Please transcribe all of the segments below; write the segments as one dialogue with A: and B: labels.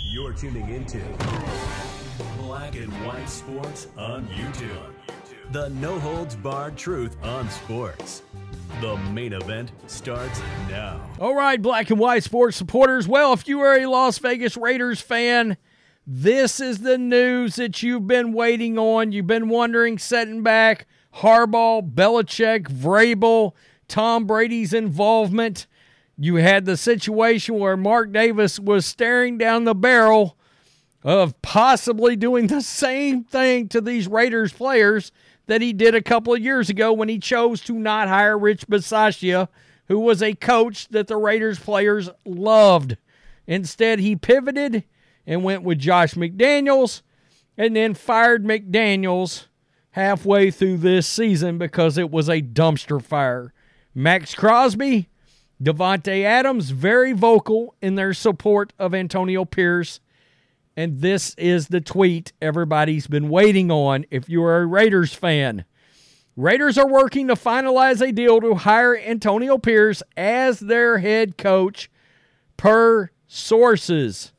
A: You're tuning into Black and White Sports on YouTube. The no-holds-barred truth on sports. The main event starts now.
B: All right, Black and White Sports supporters. Well, if you are a Las Vegas Raiders fan, this is the news that you've been waiting on. You've been wondering, sitting back, Harbaugh, Belichick, Vrabel, Tom Brady's involvement. You had the situation where Mark Davis was staring down the barrel of possibly doing the same thing to these Raiders players that he did a couple of years ago when he chose to not hire Rich Bisaccia, who was a coach that the Raiders players loved. Instead, he pivoted and went with Josh McDaniels and then fired McDaniels halfway through this season because it was a dumpster fire. Maxx Crosby, Davante Adams, very vocal in their support of Antonio Pierce. And this is the tweet everybody's been waiting on if you are a Raiders fan. Raiders are working to finalize a deal to hire Antonio Pierce as their head coach per sources.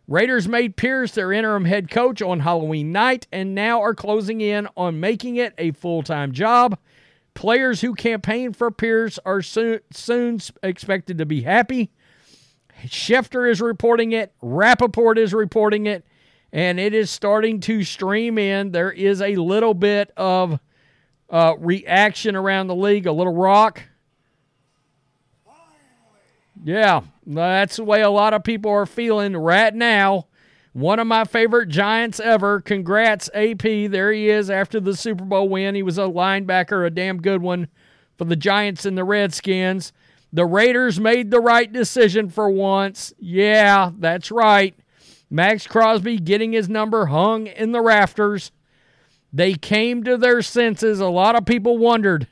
B: Raiders made Pierce their interim head coach on Halloween night and now are closing in on making it a full-time job. Players who campaigned for Pierce are soon expected to be happy. Schefter is reporting it. Rappaport is reporting it. And it is starting to stream in. There is a little bit of reaction around the league. A little rock. Yeah, that's the way a lot of people are feeling right now. One of my favorite Giants ever. Congrats, AP. There he is after the Super Bowl win. He was a linebacker, a damn good one for the Giants and the Redskins. The Raiders made the right decision for once. Yeah, that's right. Maxx Crosby getting his number hung in the rafters. They came to their senses. A lot of people wondered,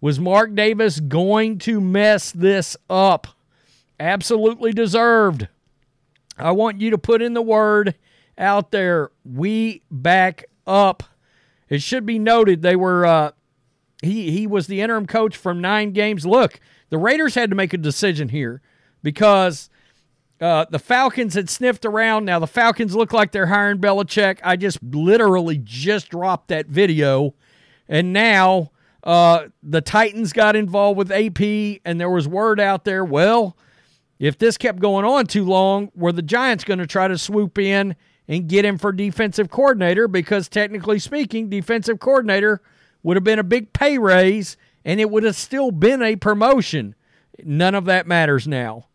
B: was Mark Davis going to mess this up? Absolutely deserved. I want you to put in the word out there. We back up. It should be noted they were he was the interim coach from 9 games. Look, the Raiders had to make a decision here because the Falcons had sniffed around. Now, the Falcons look like they're hiring Belichick. I just literally just dropped that video. And now the Titans got involved with AP, and there was word out there, well, if this kept going on too long, were the Giants going to try to swoop in and get him for defensive coordinator? Because technically speaking, defensive coordinator would have been a big pay raise, and it would have still been a promotion. None of that matters now.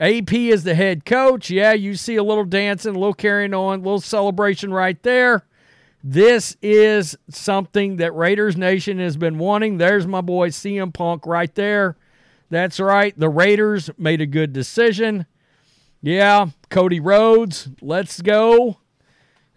B: AP is the head coach. Yeah, you see a little dancing, a little carrying on, a little celebration right there. This is something that Raiders Nation has been wanting. There's my boy CM Punk right there. That's right. The Raiders made a good decision. Yeah, Cody Rhodes, let's go.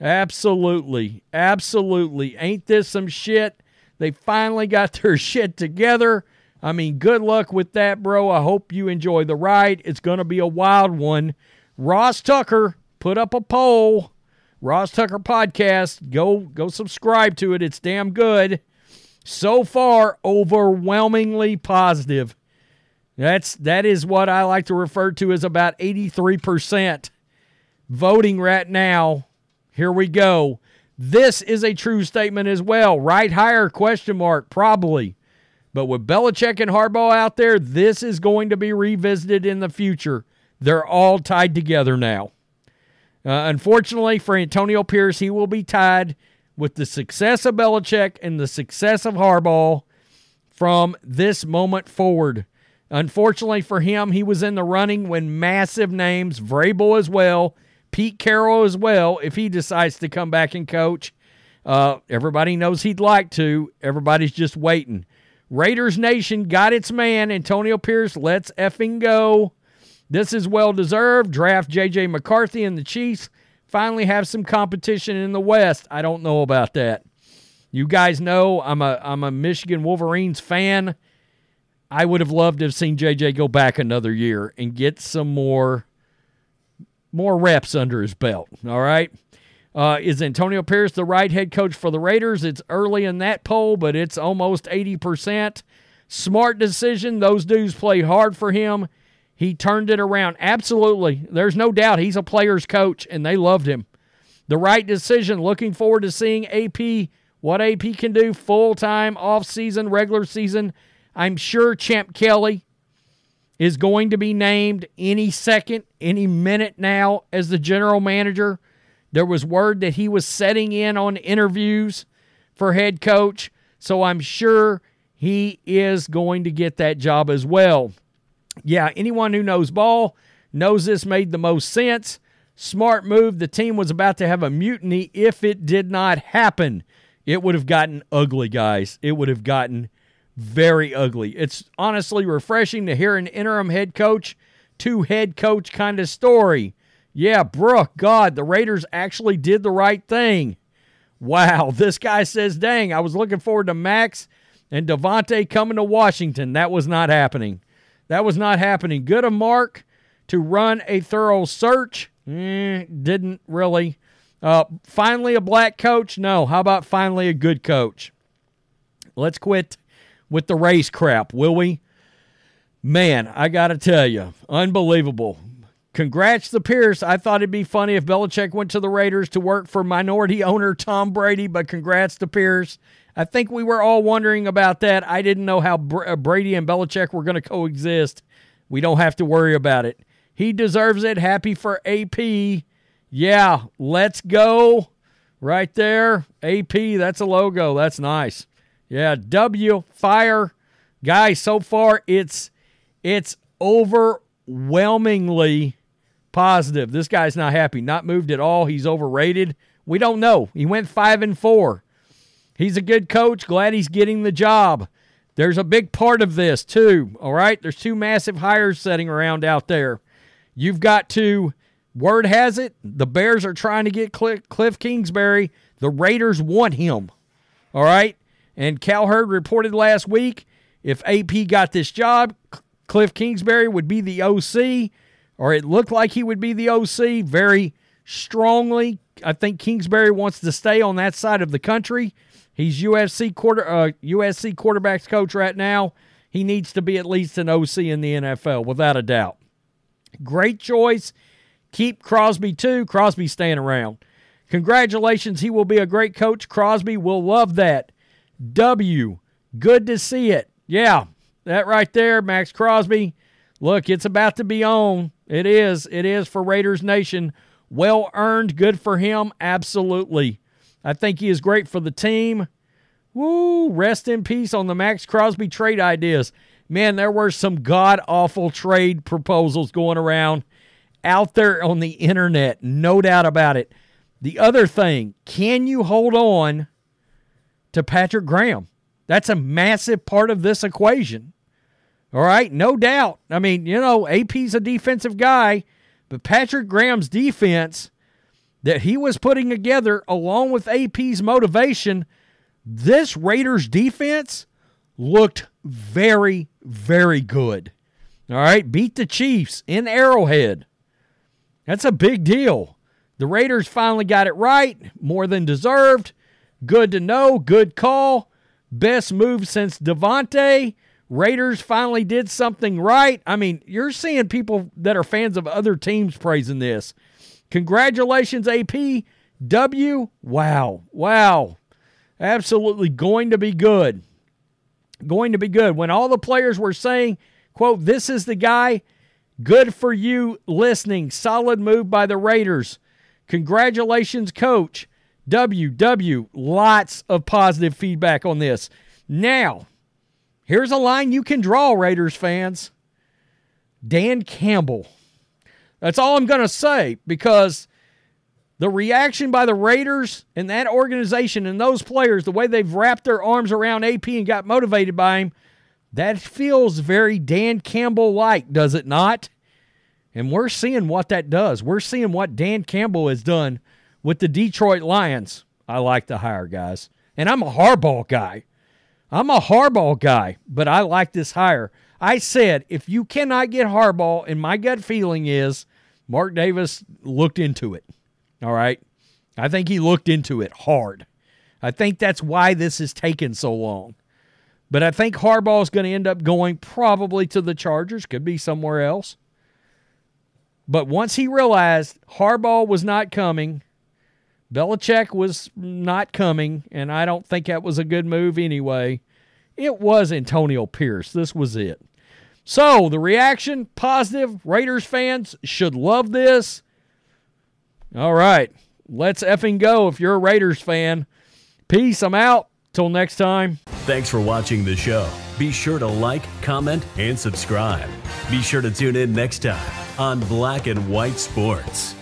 B: Absolutely. Absolutely. Ain't this some shit? They finally got their shit together. I mean, good luck with that, bro. I hope you enjoy the ride. It's going to be a wild one. Ross Tucker put up a poll. Ross Tucker Podcast. Go subscribe to it. It's damn good. So far, overwhelmingly positive. That is what I like to refer to as about 83% voting right now. Here we go. This is a true statement as well. Right hire, question mark, probably. But with Belichick and Harbaugh out there, this is going to be revisited in the future. They're all tied together now. Unfortunately for Antonio Pierce, he will be tied with the success of Belichick and the success of Harbaugh from this moment forward. Unfortunately for him, he was in the running when massive names, Vrabel as well, Pete Carroll as well, if he decides to come back and coach. Everybody knows he'd like to. Everybody's just waiting. Raiders Nation got its man, Antonio Pierce. Let's effing go. This is well-deserved. Draft J.J. McCarthy and the Chiefs. Finally have some competition in the West. I don't know about that. You guys know I'm a Michigan Wolverines fan. I would have loved to have seen J.J. go back another year and get some more reps under his belt, all right? Is Antonio Pierce the right head coach for the Raiders? It's early in that poll, but it's almost 80%. Smart decision. Those dudes played hard for him. He turned it around. Absolutely. There's no doubt he's a player's coach, and they loved him. The right decision. Looking forward to seeing AP, what AP can do full-time, off-season, regular season. I'm sure Champ Kelly is going to be named any second, any minute now as the general manager. There was word that he was setting in on interviews for head coach, so I'm sure he is going to get that job as well. Yeah, anyone who knows ball knows this made the most sense. Smart move. The team was about to have a mutiny if it did not happen. It would have gotten ugly, guys. It would have gotten very ugly. It's honestly refreshing to hear an interim head coach to head coach kind of story. Yeah, Brooke, God, the Raiders actually did the right thing. Wow, this guy says, dang, I was looking forward to Maxx and Devontae coming to Washington. That was not happening. That was not happening. Good of Mark to run a thorough search. Didn't really. Finally a black coach? No. How about finally a good coach? Let's quit with the race crap, will we? Man, I got to tell you, unbelievable. Congrats to Pierce. I thought it'd be funny if Belichick went to the Raiders to work for minority owner Tom Brady, but congrats to Pierce. I think we were all wondering about that. I didn't know how Brady and Belichick were going to coexist. We don't have to worry about it. He deserves it. Happy for AP. Yeah, let's go. Right there. AP, that's a logo. That's nice. Yeah, W, fire. Guys, so far it's overwhelmingly positive. This guy's not happy. Not moved at all. He's overrated. We don't know. He went 5-4. He's a good coach. Glad he's getting the job. There's a big part of this, too. All right? There's two massive hires sitting around out there. You've got to, word has it, the Bears are trying to get Cliff Kingsbury. The Raiders want him. All right? And Cowherd reported last week, if AP got this job, Cliff Kingsbury would be the OC, or it looked like he would be the OC very strongly. I think Kingsbury wants to stay on that side of the country. He's USC quarterback's coach right now. He needs to be at least an OC in the NFL, without a doubt. Great choice. Keep Crosby, too. Crosby's staying around. Congratulations. He will be a great coach. Crosby will love that. W, good to see it. Yeah, that right there, Maxx Crosby. Look, it's about to be on. It is. It is for Raiders Nation. Well earned. Good for him. Absolutely. I think he is great for the team. Woo, rest in peace on the Maxx Crosby trade ideas. Man, there were some god-awful trade proposals going around out there on the internet. No doubt about it. The other thing, can you hold on to Patrick Graham? That's a massive part of this equation. All right, no doubt. I mean, you know, AP's a defensive guy, but Patrick Graham's defense that he was putting together along with AP's motivation, this Raiders defense looked very, very good. All right, beat the Chiefs in Arrowhead. That's a big deal. The Raiders finally got it right, more than deserved. Good to know, good call. Best move since Devontae. Raiders finally did something right. I mean, you're seeing people that are fans of other teams praising this. Congratulations, AP. W, wow. Absolutely going to be good. Going to be good. When all the players were saying, quote, this is the guy, good for you listening. Solid move by the Raiders. Congratulations, coach. W, lots of positive feedback on this. Now, here's a line you can draw, Raiders fans. Dan Campbell. That's all I'm going to say, because the reaction by the Raiders and that organization and those players, the way they've wrapped their arms around AP and got motivated by him, that feels very Dan Campbell-like, does it not? And we're seeing what that does. We're seeing what Dan Campbell has done with the Detroit Lions. I like the hire, guys. And I'm a Harbaugh guy. But I like this hire. I said, if you cannot get Harbaugh, and my gut feeling is Mark Davis looked into it. All right? I think he looked into it hard. I think that's why this has taken so long. But I think Harbaugh is going to end up going probably to the Chargers. Could be somewhere else. But once he realized Harbaugh was not coming, Belichick was not coming, and I don't think that was a good move anyway, it was Antonio Pierce. This was it. So, the reaction, positive. Raiders fans should love this. All right, let's effing go if you're a Raiders fan. Peace, I'm out. Till next time.
A: Thanks for watching the show. Be sure to like, comment, and subscribe. Be sure to tune in next time on Black and White Sports.